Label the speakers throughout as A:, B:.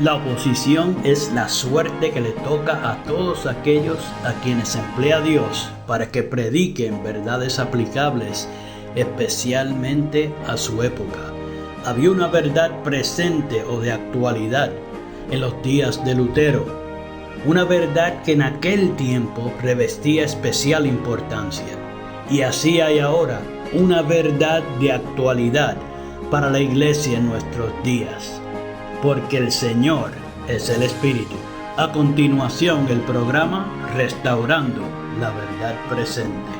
A: La oposición es la suerte que le toca a todos aquellos a quienes emplea Dios para que prediquen verdades aplicables, especialmente a su época. Había una verdad presente o de actualidad en los días de Lutero, una verdad que en aquel tiempo revestía especial importancia. Y así hay ahora una verdad de actualidad para la iglesia en nuestros días. Porque el Señor es el Espíritu. A continuación, el programa Restaurando la Verdad Presente.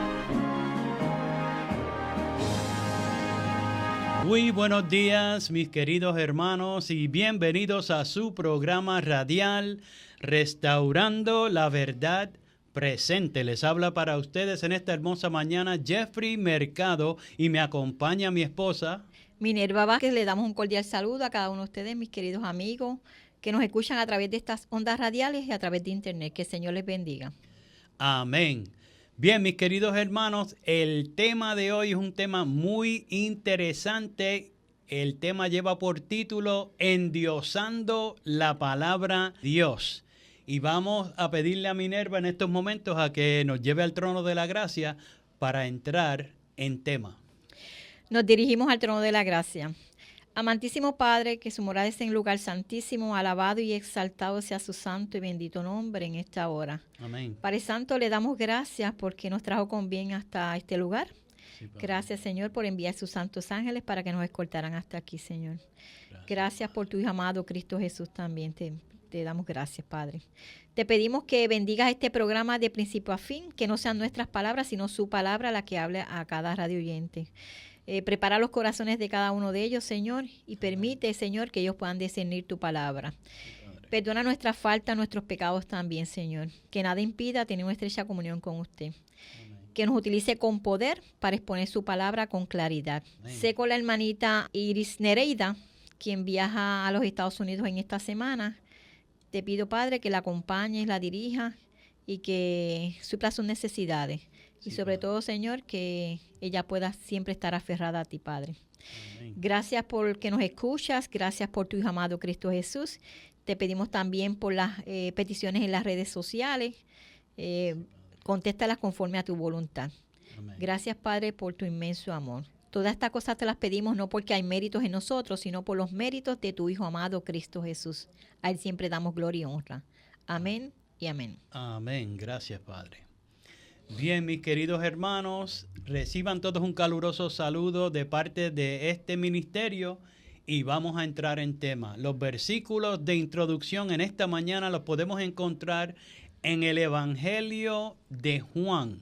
A: Muy buenos días, mis queridos hermanos, y bienvenidos a su programa radial Restaurando la Verdad Presente. Les habla para ustedes en esta hermosa mañana Jeffrey Mercado y me acompaña mi esposa
B: Minerva Vázquez. Le damos un cordial saludo a cada uno de ustedes, mis queridos amigos, que nos escuchan a través de estas ondas radiales y a través de internet. Que el Señor les bendiga.
A: Amén. Bien, mis queridos hermanos, el tema de hoy es un tema muy interesante. El tema lleva por título Endiosando la Palabra Dios. Y vamos a pedirle a Minerva en estos momentos a que nos lleve al trono de la gracia para entrar en tema.
B: Nos dirigimos al trono de la gracia. Amantísimo Padre, que su morada esté en lugar santísimo, alabado y exaltado sea su santo y bendito nombre en esta hora.
A: Amén.
B: Padre Santo, le damos gracias porque nos trajo con bien hasta este lugar.
A: Sí,
B: Gracias, Señor, por enviar sus santos ángeles para que nos escoltaran hasta aquí, Señor. Gracias por tu Hijo amado Cristo Jesús también. Te damos gracias, Padre. Te pedimos que bendigas este programa de principio a fin, que no sean nuestras palabras, sino su palabra la que hable a cada radio oyente. Prepara los corazones de cada uno de ellos, Señor, y permite, Señor, que ellos puedan discernir tu palabra. Perdona nuestras faltas, nuestros pecados también, Señor. Que nada impida tener una estrecha comunión con usted. Que nos utilice con poder para exponer su palabra con claridad. Sé con la hermanita Iris Nereida, quien viaja a los Estados Unidos en esta semana. Te pido, Padre, que la acompañes, la dirija y que supla sus necesidades. Y sobre todo, Señor, que ella pueda siempre estar aferrada a ti, Padre. Amén. Gracias por que nos escuchas. Gracias por tu Hijo amado Cristo Jesús. Te pedimos también por las peticiones en las redes sociales. Contéstalas conforme a tu voluntad. Amén. Gracias, Padre, por tu inmenso amor. Todas estas cosas te las pedimos no porque hay méritos en nosotros, sino por los méritos de tu Hijo amado Cristo Jesús. A Él siempre damos gloria y honra. Amén y amén.
A: Amén. Gracias, Padre. Bien, mis queridos hermanos, reciban todos un caluroso saludo de parte de este ministerio y vamos a entrar en tema. Los versículos de introducción en esta mañana los podemos encontrar en el Evangelio de Juan,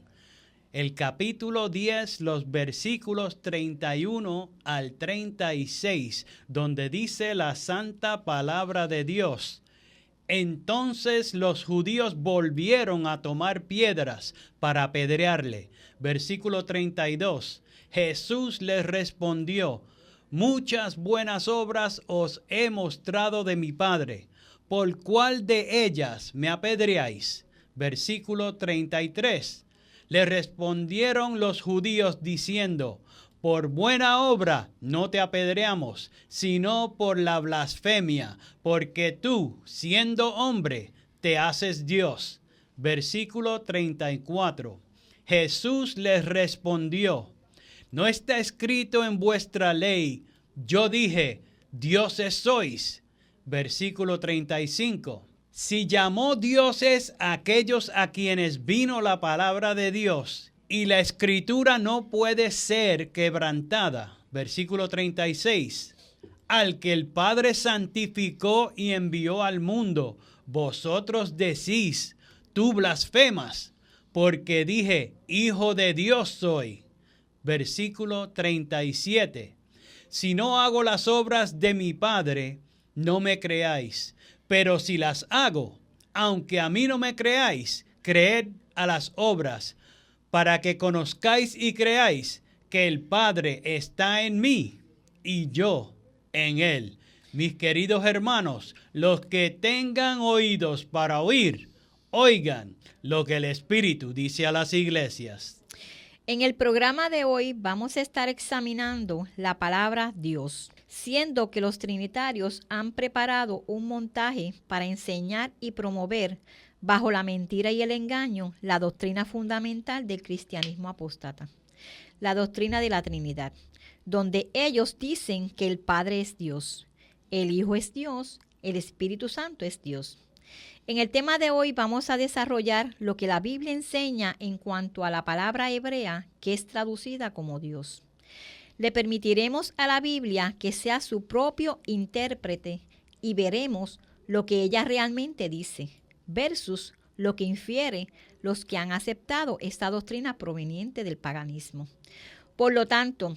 A: el capítulo 10, los versículos 31 al 36, donde dice la santa palabra de Dios. Entonces los judíos volvieron a tomar piedras para apedrearle. Versículo 32. Jesús les respondió: muchas buenas obras os he mostrado de mi Padre. ¿Por cuál de ellas me apedreáis? Versículo 33. Le respondieron los judíos diciendo: por buena obra no te apedreamos, sino por la blasfemia, porque tú, siendo hombre, te haces Dios. Versículo 34. Jesús les respondió: ¿no está escrito en vuestra ley, yo dije, dioses sois? Versículo 35. Si llamó dioses a aquellos a quienes vino la palabra de Dios, y la escritura no puede ser quebrantada. Versículo 36. Al que el Padre santificó y envió al mundo, vosotros decís, tú blasfemas, porque dije, Hijo de Dios soy. Versículo 37. Si no hago las obras de mi Padre, no me creáis, pero si las hago, aunque a mí no me creáis, creed a las obras, para que conozcáis y creáis que el Padre está en mí y yo en Él. Mis queridos hermanos, los que tengan oídos para oír, oigan lo que el Espíritu dice a las iglesias.
B: En el programa de hoy vamos a estar examinando la palabra Dios, siendo que los trinitarios han preparado un montaje para enseñar y promover, bajo la mentira y el engaño, la doctrina fundamental del cristianismo apóstata, la doctrina de la Trinidad, donde ellos dicen que el Padre es Dios, el Hijo es Dios, el Espíritu Santo es Dios. En el tema de hoy vamos a desarrollar lo que la Biblia enseña en cuanto a la palabra hebrea que es traducida como Dios. Le permitiremos a la Biblia que sea su propio intérprete y veremos lo que ella realmente dice versus lo que infiere los que han aceptado esta doctrina proveniente del paganismo. Por lo tanto,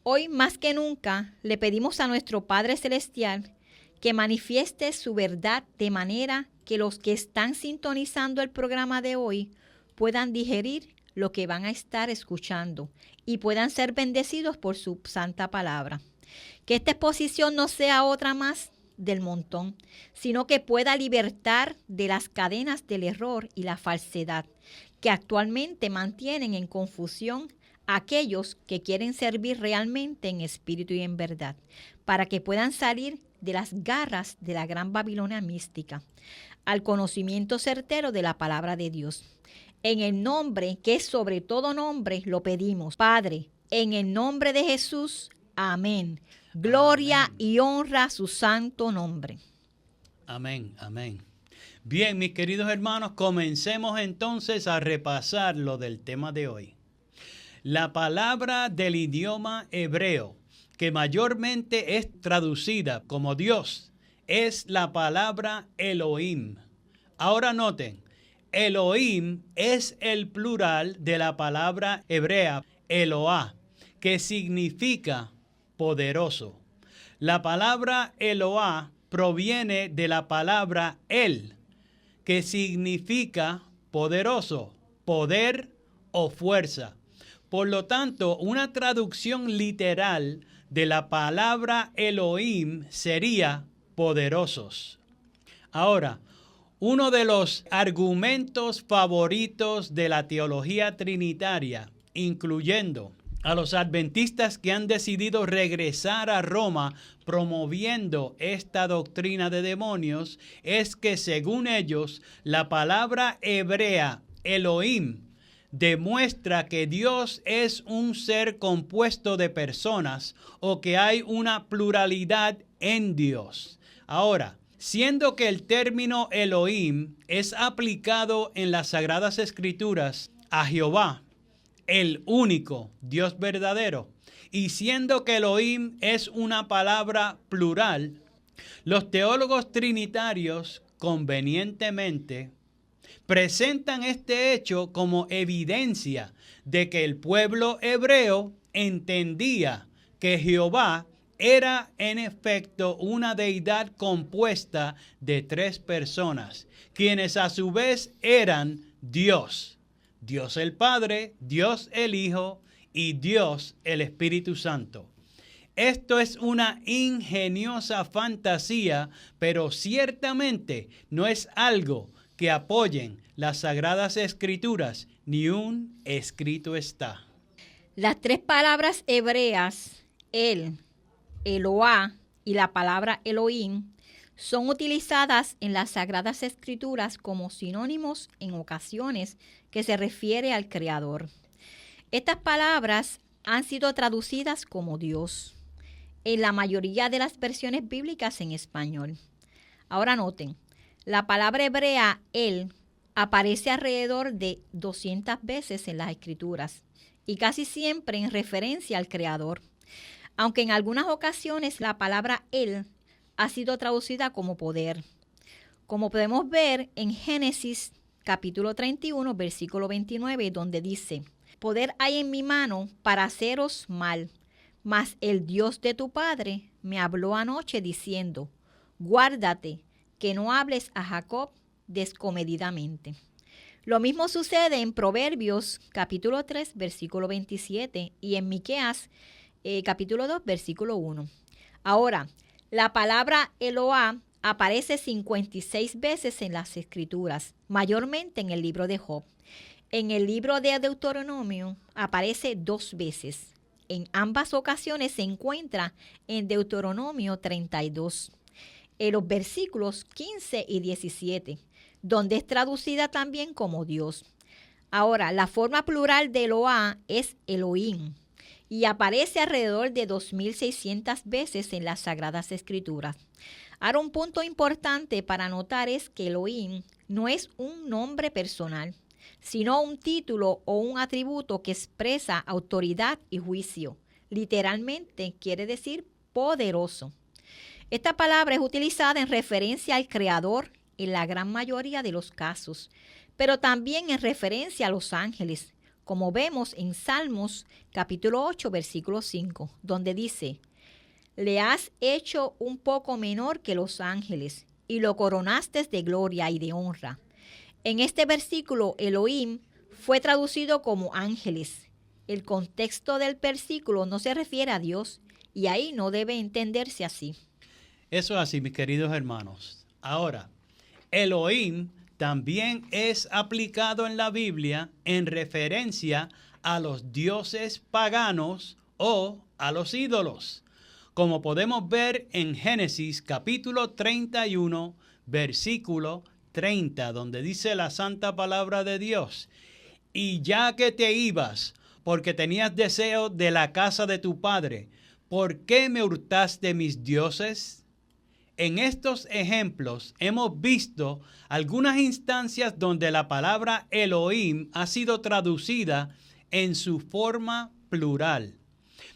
B: hoy más que nunca le pedimos a nuestro Padre Celestial que manifieste su verdad de manera que los que están sintonizando el programa de hoy puedan digerir lo que van a estar escuchando y puedan ser bendecidos por su santa palabra. Que esta exposición no sea otra más del montón, sino que pueda libertar de las cadenas del error y la falsedad que actualmente mantienen en confusión a aquellos que quieren servir realmente en espíritu y en verdad, para que puedan salir de las garras de la gran Babilonia mística al conocimiento certero de la palabra de Dios. En el nombre que es sobre todo nombre lo pedimos, Padre, en el nombre de Jesús, amén. Gloria amén. Y honra a su santo nombre.
A: Amén, amén. Bien, mis queridos hermanos, comencemos entonces a repasar lo del tema de hoy. La palabra del idioma hebreo, que mayormente es traducida como Dios, es la palabra Elohim. Ahora noten, Elohim es el plural de la palabra hebrea Eloah, que significa poderoso. La palabra Eloah proviene de la palabra El, que significa poderoso, poder o fuerza. Por lo tanto, una traducción literal de la palabra Elohim sería poderosos. Ahora, uno de los argumentos favoritos de la teología trinitaria, incluyendo a los adventistas que han decidido regresar a Roma promoviendo esta doctrina de demonios, es que según ellos, la palabra hebrea Elohim demuestra que Dios es un ser compuesto de personas o que hay una pluralidad en Dios. Ahora, siendo que el término Elohim es aplicado en las Sagradas Escrituras a Jehová, el único Dios verdadero, y siendo que Elohim es una palabra plural, los teólogos trinitarios convenientemente presentan este hecho como evidencia de que el pueblo hebreo entendía que Jehová era en efecto una deidad compuesta de tres personas, quienes a su vez eran Dios. Dios el Padre, Dios el Hijo y Dios el Espíritu Santo. Esto es una ingeniosa fantasía, pero ciertamente no es algo que apoyen las Sagradas Escrituras, ni un escrito está.
B: Las tres palabras hebreas, El, Eloah y la palabra Elohim, son utilizadas en las Sagradas Escrituras como sinónimos en ocasiones que se refiere al Creador. Estas palabras han sido traducidas como Dios en la mayoría de las versiones bíblicas en español. Ahora noten, la palabra hebrea El aparece alrededor de 200 veces en las Escrituras y casi siempre en referencia al Creador, aunque en algunas ocasiones la palabra El ha sido traducida como poder, como podemos ver en Génesis capítulo 31, versículo 29, donde dice: poder hay en mi mano para haceros mal, mas el Dios de tu padre me habló anoche diciendo: guárdate que no hables a Jacob descomedidamente. Lo mismo sucede en Proverbios capítulo 3, versículo 27 y en Miqueas capítulo 2, versículo 1. Ahora, la palabra Eloah aparece 56 veces en las Escrituras, mayormente en el libro de Job. en el libro de Deuteronomio aparece 2 veces. En ambas ocasiones se encuentra en Deuteronomio 32, en los versículos 15 y 17, donde es traducida también como Dios. Ahora, la forma plural de Eloah es Elohim y aparece alrededor de 2.600 veces en las Sagradas Escrituras. Ahora, un punto importante para notar es que Elohim no es un nombre personal, sino un título o un atributo que expresa autoridad y juicio. Literalmente quiere decir poderoso. Esta palabra es utilizada en referencia al Creador en la gran mayoría de los casos, pero también en referencia a los ángeles, como vemos en Salmos capítulo 8, versículo 5, donde dice: le has hecho un poco menor que los ángeles y lo coronaste de gloria y de honra. En este versículo, Elohim fue traducido como ángeles. El contexto del versículo no se refiere a Dios y ahí no debe entenderse así.
A: Eso es así, mis queridos hermanos. Ahora, Elohim también es aplicado en la Biblia en referencia a los dioses paganos o a los ídolos, como podemos ver en Génesis capítulo 31, versículo 30, donde dice la santa palabra de Dios: y ya que te ibas, porque tenías deseo de la casa de tu padre, ¿por qué me hurtaste mis dioses? En estos ejemplos hemos visto algunas instancias donde la palabra Elohim ha sido traducida en su forma plural.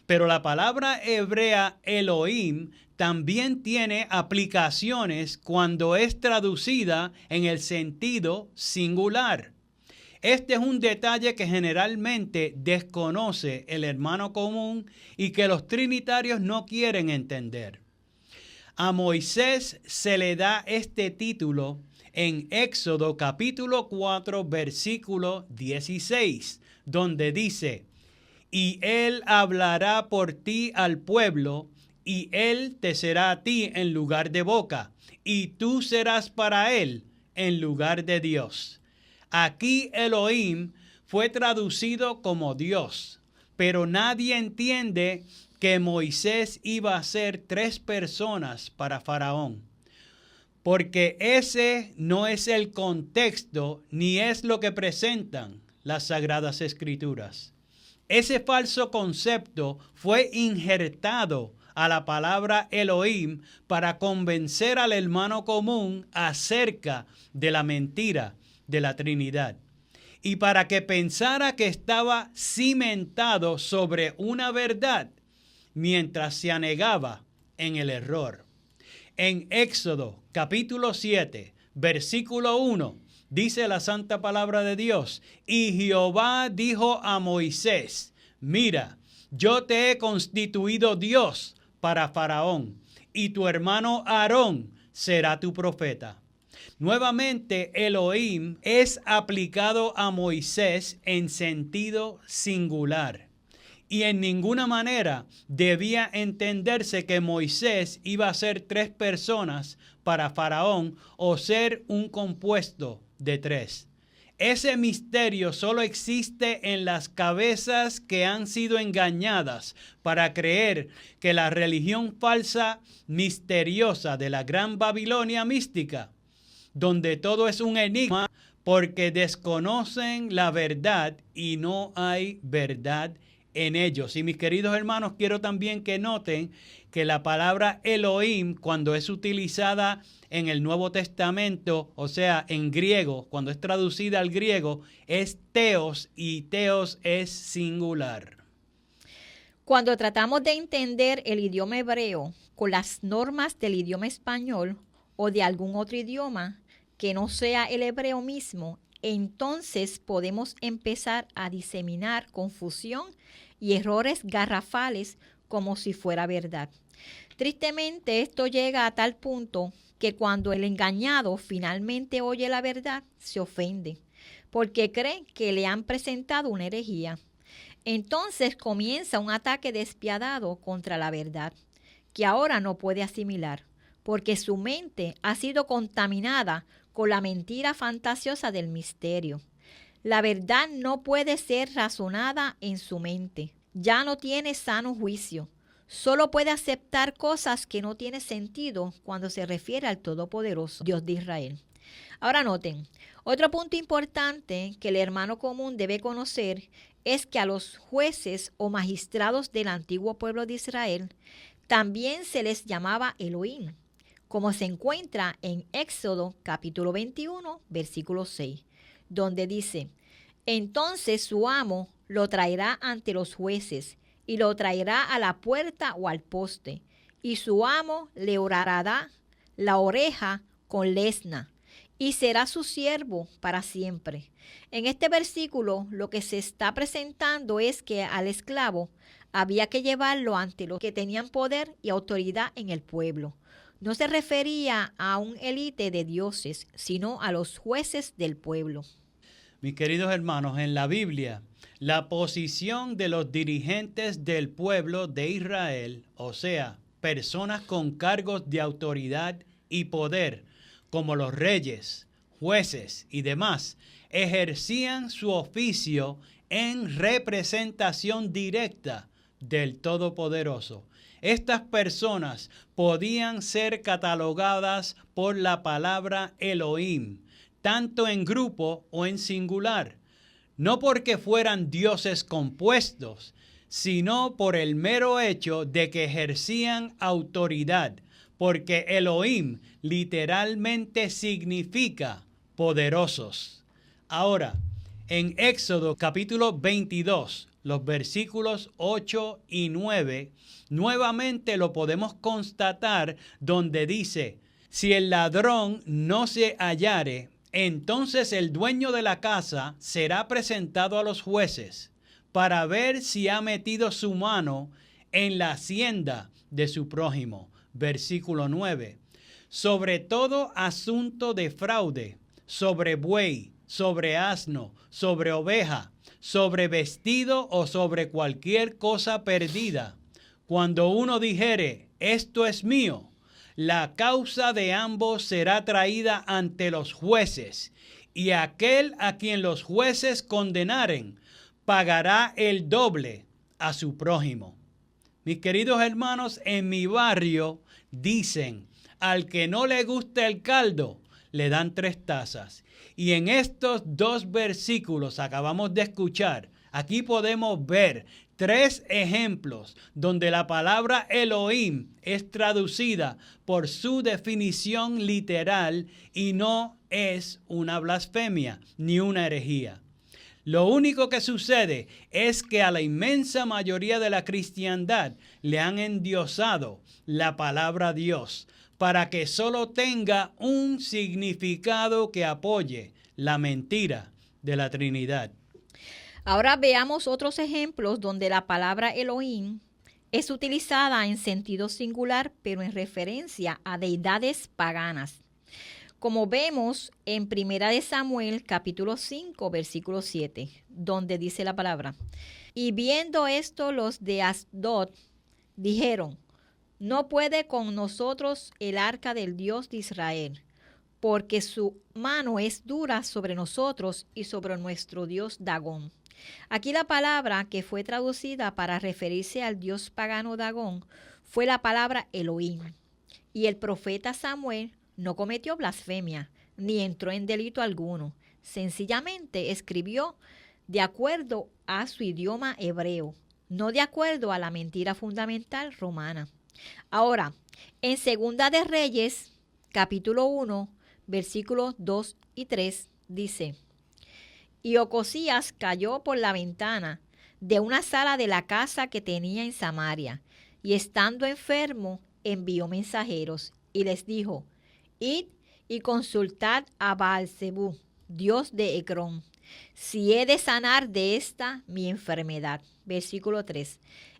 A: Pero la palabra hebrea Elohim también tiene aplicaciones cuando es traducida en el sentido singular. Este es un detalle que generalmente desconoce el hermano común y que los trinitarios no quieren entender. A Moisés se le da este título en Éxodo capítulo 4, versículo 16, donde dice: y él hablará por ti al pueblo, y él te será a ti en lugar de boca, y tú serás para él en lugar de Dios. Aquí Elohim fue traducido como Dios, pero nadie entiende que Moisés iba a ser 3 personas para Faraón, porque ese no es el contexto ni es lo que presentan las Sagradas Escrituras. Ese falso concepto fue injertado a la palabra Elohim para convencer al hermano común acerca de la mentira de la Trinidad y para que pensara que estaba cimentado sobre una verdad mientras se anegaba en el error. En Éxodo capítulo 7, versículo 1, dice la santa palabra de Dios: y Jehová dijo a Moisés: mira, yo te he constituido Dios para Faraón, y tu hermano Aarón será tu profeta. Nuevamente, Elohim es aplicado a Moisés en sentido singular. Y en ninguna manera debía entenderse que Moisés iba a ser 3 personas para Faraón o ser un compuesto de 3. Ese misterio solo existe en las cabezas que han sido engañadas para creer que la religión falsa misteriosa de la Gran Babilonia mística, donde todo es un enigma porque desconocen la verdad y no hay verdad en ellos. Y mis queridos hermanos, quiero también que noten que la palabra Elohim, cuando es utilizada en el Nuevo Testamento, o sea, en griego, cuando es traducida al griego, es teos, y teos es singular.
B: Cuando tratamos de entender el idioma hebreo con las normas del idioma español o de algún otro idioma que no sea el hebreo mismo, entonces podemos empezar a diseminar confusión y errores garrafales como si fuera verdad. Tristemente, esto llega a tal punto que cuando el engañado finalmente oye la verdad, se ofende, porque cree que le han presentado una herejía. Entonces comienza un ataque despiadado contra la verdad, que ahora no puede asimilar, porque su mente ha sido contaminada con la mentira fantasiosa del misterio. La verdad no puede ser razonada en su mente. Ya no tiene sano juicio. Solo puede aceptar cosas que no tienen sentido cuando se refiere al Todopoderoso, Dios de Israel. Ahora noten, otro punto importante que el hermano común debe conocer es que a los jueces o magistrados del antiguo pueblo de Israel también se les llamaba Elohim, como se encuentra en Éxodo capítulo 21, versículo 6, donde dice: entonces su amo lo traerá ante los jueces y lo traerá a la puerta o al poste, y su amo le horará la oreja con lesna, y será su siervo para siempre. En este versículo lo que se está presentando es que al esclavo había que llevarlo ante los que tenían poder y autoridad en el pueblo. No se refería a un élite de dioses, sino a los jueces del pueblo.
A: Mis queridos hermanos, en la Biblia, la posición de los dirigentes del pueblo de Israel, o sea, personas con cargos de autoridad y poder, como los reyes, jueces y demás, ejercían su oficio en representación directa del Todopoderoso. Estas personas podían ser catalogadas por la palabra Elohim, tanto en grupo o en singular, no porque fueran dioses compuestos, sino por el mero hecho de que ejercían autoridad, porque Elohim literalmente significa poderosos. Ahora, en Éxodo capítulo 22, los versículos 8 y 9, nuevamente lo podemos constatar donde dice: si el ladrón no se hallare, entonces el dueño de la casa será presentado a los jueces para ver si ha metido su mano en la hacienda de su prójimo. Versículo 9. Sobre todo asunto de fraude, sobre buey, sobre asno, sobre oveja, sobre vestido o sobre cualquier cosa perdida. Cuando uno dijere: esto es mío, la causa de ambos será traída ante los jueces, y aquel a quien los jueces condenaren pagará el doble a su prójimo. Mis queridos hermanos, en mi barrio dicen: al que no le gusta el caldo, le dan 3 tazas. Y en estos 2 versículos acabamos de escuchar, aquí podemos ver 3 ejemplos donde la palabra Elohim es traducida por su definición literal y no es una blasfemia ni una herejía. Lo único que sucede es que a la inmensa mayoría de la cristiandad le han endiosado la palabra Dios para que solo tenga un significado que apoye la mentira de la Trinidad.
B: Ahora veamos otros ejemplos donde la palabra Elohim es utilizada en sentido singular, pero en referencia a deidades paganas. Como vemos en 1 Samuel capítulo 5 versículo 7, donde dice la palabra: y viendo esto los de Asdod dijeron: no puede con nosotros el arca del Dios de Israel, porque su mano es dura sobre nosotros y sobre nuestro Dios Dagón. Aquí la palabra que fue traducida para referirse al dios pagano Dagón fue la palabra Elohim. Y el profeta Samuel no cometió blasfemia, ni entró en delito alguno. Sencillamente escribió de acuerdo a su idioma hebreo, no de acuerdo a la mentira fundamental romana. Ahora, en Segunda de Reyes, capítulo 1, versículos 2 y 3, dice: y Ocosías cayó por la ventana de una sala de la casa que tenía en Samaria, y estando enfermo, envió mensajeros, y les dijo: id y consultad a Baal-zebú, dios de Ecrón, si he de sanar de esta mi enfermedad. Versículo 3.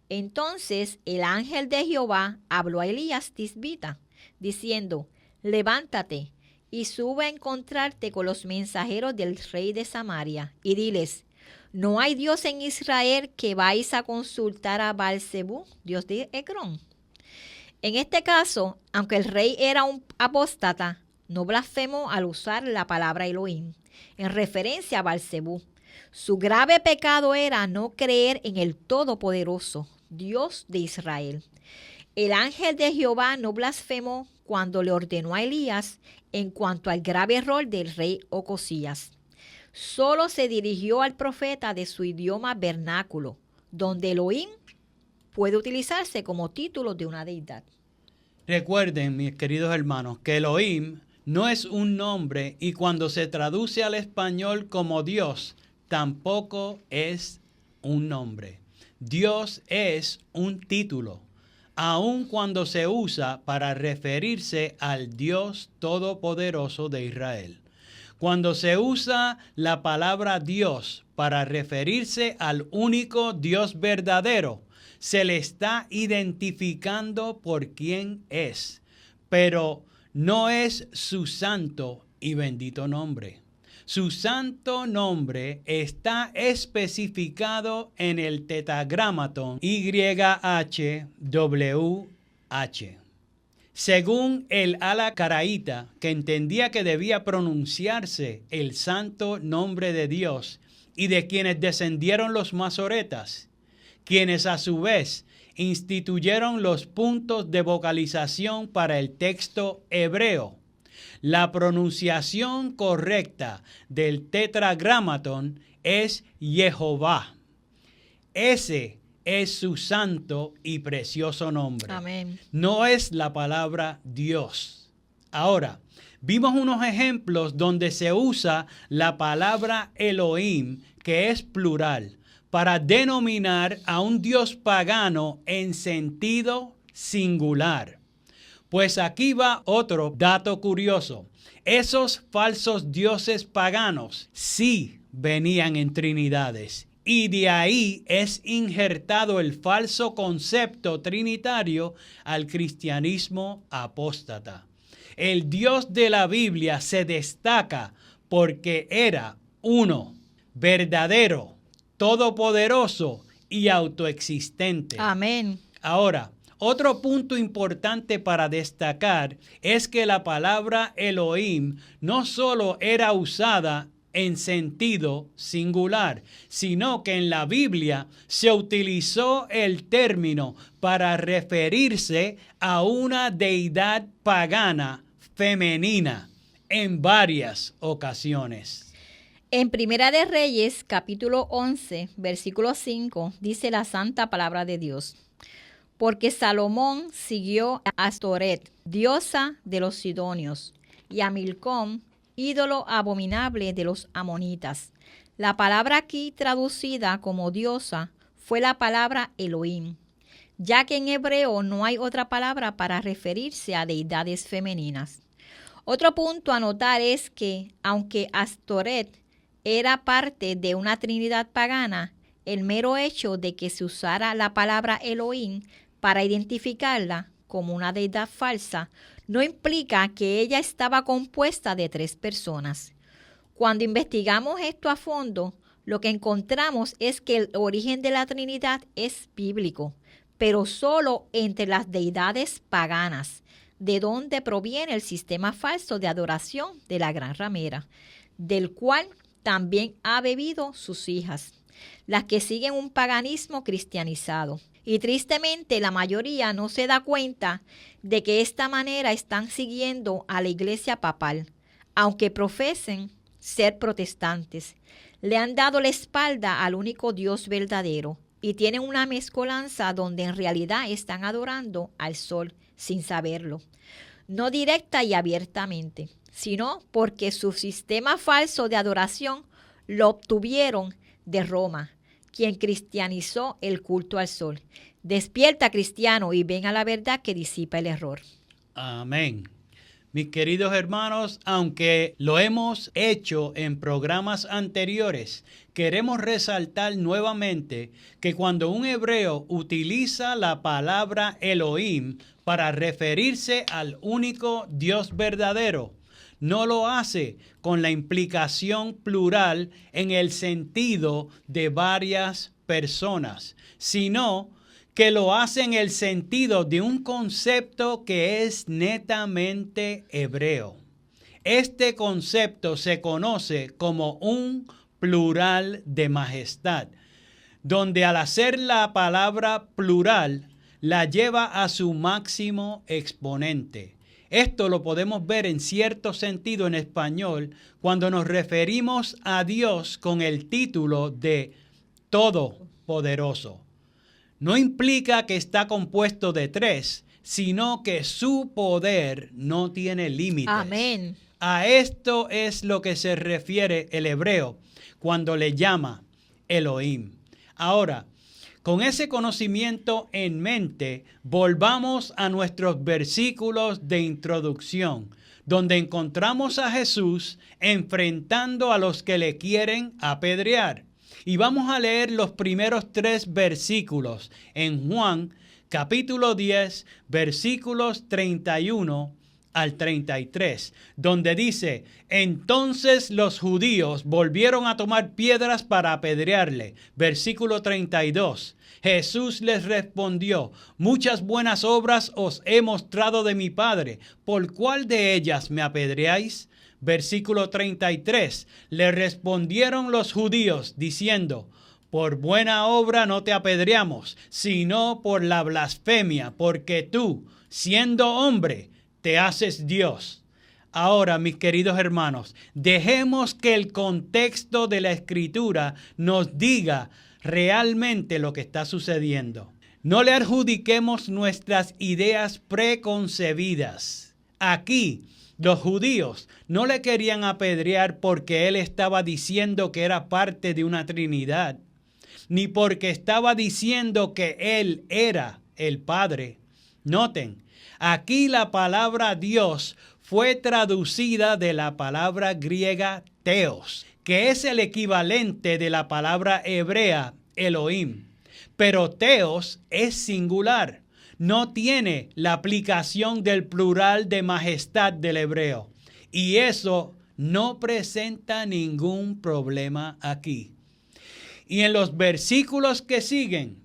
B: Entonces el ángel de Jehová habló a Elías Tisbita, diciendo: levántate y sube a encontrarte con los mensajeros del rey de Samaria, y diles: ¿no hay Dios en Israel que vais a consultar a Baal-zebú, dios de Ecrón? En este caso, aunque el rey era un apóstata, no blasfemó al usar la palabra Elohim en referencia a Baal-zebú, Su grave pecado era no creer en el Todopoderoso, Dios de Israel. El ángel de Jehová no blasfemó cuando le ordenó a Elías en cuanto al grave error del rey Ocosías. Solo se dirigió al profeta de su idioma vernáculo, donde Elohim puede utilizarse como título de una deidad.
A: Recuerden, mis queridos hermanos, que Elohim no es un nombre y cuando se traduce al español como Dios, tampoco es un nombre. Dios es un título, aun cuando se usa para referirse al Dios Todopoderoso de Israel. Cuando se usa la palabra Dios para referirse al único Dios verdadero, se le está identificando por quién es, pero no es su santo y bendito nombre. Su santo nombre está especificado en el tetragramatón YHWH. Según el ala caraíta, que entendía que debía pronunciarse el santo nombre de Dios y de quienes descendieron los masoretas, quienes a su vez instituyeron los puntos de vocalización para el texto hebreo. La pronunciación correcta del tetragramatón es Jehová. Ese es su santo y precioso nombre.
B: Amén.
A: No es la palabra Dios. Ahora, vimos unos ejemplos donde se usa la palabra Elohim, que es plural, para denominar a un Dios pagano en sentido singular. Pues aquí va otro dato curioso. Esos falsos dioses paganos sí venían en trinidades. Y de ahí es injertado el falso concepto trinitario al cristianismo apóstata. El Dios de la Biblia se destaca porque era uno, verdadero, todopoderoso y autoexistente.
B: Amén.
A: Ahora, otro punto importante para destacar es que la palabra Elohim no solo era usada en sentido singular, sino que en la Biblia se utilizó el término para referirse a una deidad pagana femenina en varias ocasiones.
B: En Primera de Reyes, capítulo 11, versículo 5, dice la santa palabra de Dios. Porque Salomón siguió a Astoret, diosa de los sidonios, y a Milcom, ídolo abominable de los amonitas. La palabra aquí traducida como diosa fue la palabra Elohim, ya que en hebreo no hay otra palabra para referirse a deidades femeninas. Otro punto a notar es que, aunque Astoret era parte de una trinidad pagana, el mero hecho de que se usara la palabra Elohim para identificarla como una deidad falsa no implica que ella estaba compuesta de 3 personas. Cuando investigamos esto a fondo, lo que encontramos es que el origen de la Trinidad es bíblico, pero solo entre las deidades paganas, de donde proviene el sistema falso de adoración de la gran ramera, del cual también ha bebido sus hijas, las que siguen un paganismo cristianizado. Y tristemente la mayoría no se da cuenta de que de esta manera están siguiendo a la iglesia papal, aunque profesen ser protestantes. Le han dado la espalda al único Dios verdadero y tienen una mezcolanza donde en realidad están adorando al sol sin saberlo. No directa y abiertamente, sino porque su sistema falso de adoración lo obtuvieron de Roma, quien cristianizó el culto al sol. Despierta, cristiano, y ven a la verdad que disipa el error.
A: Amén. Mis queridos hermanos, aunque lo hemos hecho en programas anteriores, queremos resaltar nuevamente que cuando un hebreo utiliza la palabra Elohim para referirse al único Dios verdadero, no lo hace con la implicación plural en el sentido de varias personas, sino que lo hace en el sentido de un concepto que es netamente hebreo. Este concepto se conoce como un plural de majestad, donde al hacer la palabra plural, la lleva a su máximo exponente. Esto lo podemos ver en cierto sentido en español cuando nos referimos a Dios con el título de Todopoderoso. No implica que está compuesto de tres, sino que su poder no tiene límites.
B: Amén.
A: A esto es lo que se refiere el hebreo cuando le llama Elohim. Ahora, con ese conocimiento en mente, volvamos a nuestros versículos de introducción, donde encontramos a Jesús enfrentando a los que le quieren apedrear. Y vamos a leer los primeros 3 versículos en Juan, capítulo 10, versículos 31 al 33, donde dice: entonces los judíos volvieron a tomar piedras para apedrearle. Versículo 32. Jesús les respondió: muchas buenas obras os he mostrado de mi Padre, ¿por cuál de ellas me apedreáis? Versículo 33. Le respondieron los judíos diciendo: por buena obra no te apedreamos, sino por la blasfemia, porque tú, siendo hombre, te haces Dios. Ahora, mis queridos hermanos, dejemos que el contexto de la Escritura nos diga realmente lo que está sucediendo. No le adjudiquemos nuestras ideas preconcebidas. Aquí, los judíos no le querían apedrear porque él estaba diciendo que era parte de una Trinidad, ni porque estaba diciendo que él era el Padre. Noten, aquí la palabra Dios fue traducida de la palabra griega theos, que es el equivalente de la palabra hebrea Elohim. Pero theos es singular, no tiene la aplicación del plural de majestad del hebreo. Y eso no presenta ningún problema aquí. Y en los versículos que siguen,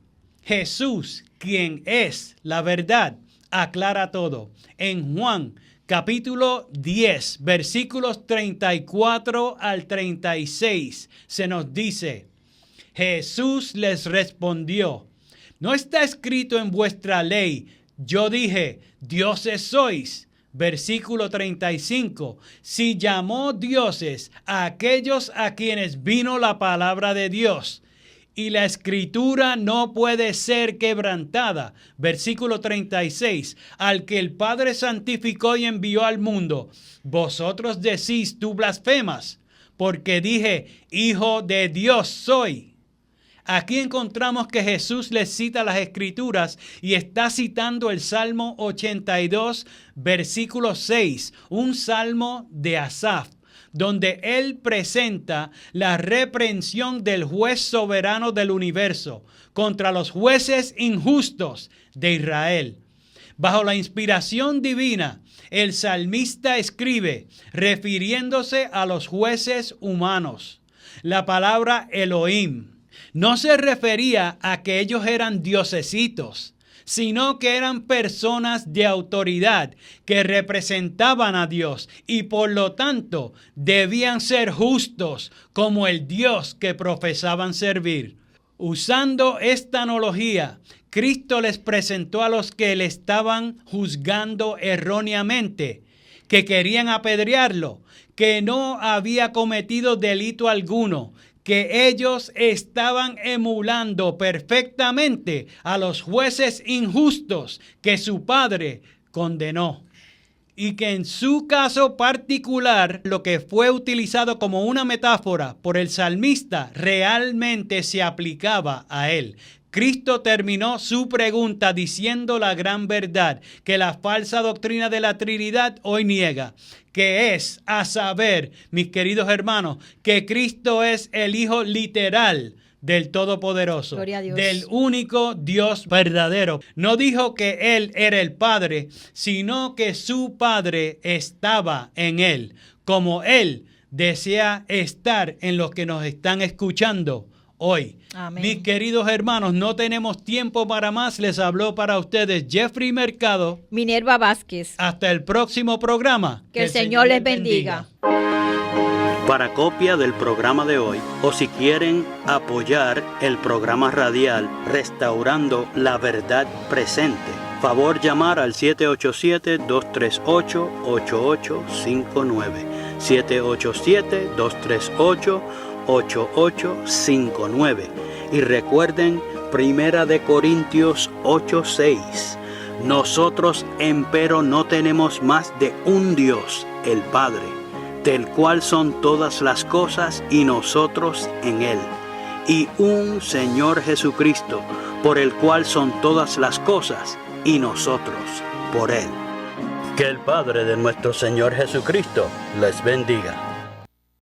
A: Jesús, quien es la verdad, aclara todo. En Juan capítulo 10, versículos 34 al 36, se nos dice: Jesús les respondió: ¿no está escrito en vuestra ley, yo dije, dioses sois? Versículo 35, si llamó dioses a aquellos a quienes vino la palabra de Dios, y la escritura no puede ser quebrantada. Versículo 36, al que el Padre santificó y envió al mundo, vosotros decís, tú blasfemas, porque dije, hijo de Dios soy. Aquí encontramos que Jesús les cita las Escrituras y está citando el Salmo 82, versículo 6, un salmo de Asaf, donde él presenta la reprensión del juez soberano del universo contra los jueces injustos de Israel. Bajo la inspiración divina, el salmista escribe, refiriéndose a los jueces humanos, la palabra Elohim. No se refería a que ellos eran diosesitos, sino que eran personas de autoridad que representaban a Dios y por lo tanto debían ser justos como el Dios que profesaban servir. Usando esta analogía, Cristo les presentó a los que le estaban juzgando erróneamente, que querían apedrearlo, que no había cometido delito alguno, que ellos estaban emulando perfectamente a los jueces injustos que su padre condenó. Y que en su caso particular, lo que fue utilizado como una metáfora por el salmista realmente se aplicaba a él. Cristo terminó su pregunta diciendo la gran verdad que la falsa doctrina de la Trinidad hoy niega, que es, a saber, mis queridos hermanos, que Cristo es el Hijo literal del Todopoderoso, del único Dios verdadero. No dijo que Él era el Padre, sino que su Padre estaba en Él, como Él desea estar en los que nos están escuchando hoy. Amén. Mis queridos hermanos, no tenemos tiempo para más. Les habló para ustedes Jeffrey Mercado,
B: Minerva Vázquez.
A: Hasta el próximo programa.
B: Que el Señor les bendiga.
A: Para copia del programa de hoy, o si quieren apoyar el programa radial Restaurando la Verdad Presente, favor llamar al 787-238-8859. 787-238-8859. Y recuerden, 1 de Corintios 8:6. Nosotros, empero, no tenemos más de un Dios, el Padre, del cual son todas las cosas y nosotros en Él, y un Señor Jesucristo, por el cual son todas las cosas y nosotros por Él. Que el Padre de nuestro Señor Jesucristo les bendiga.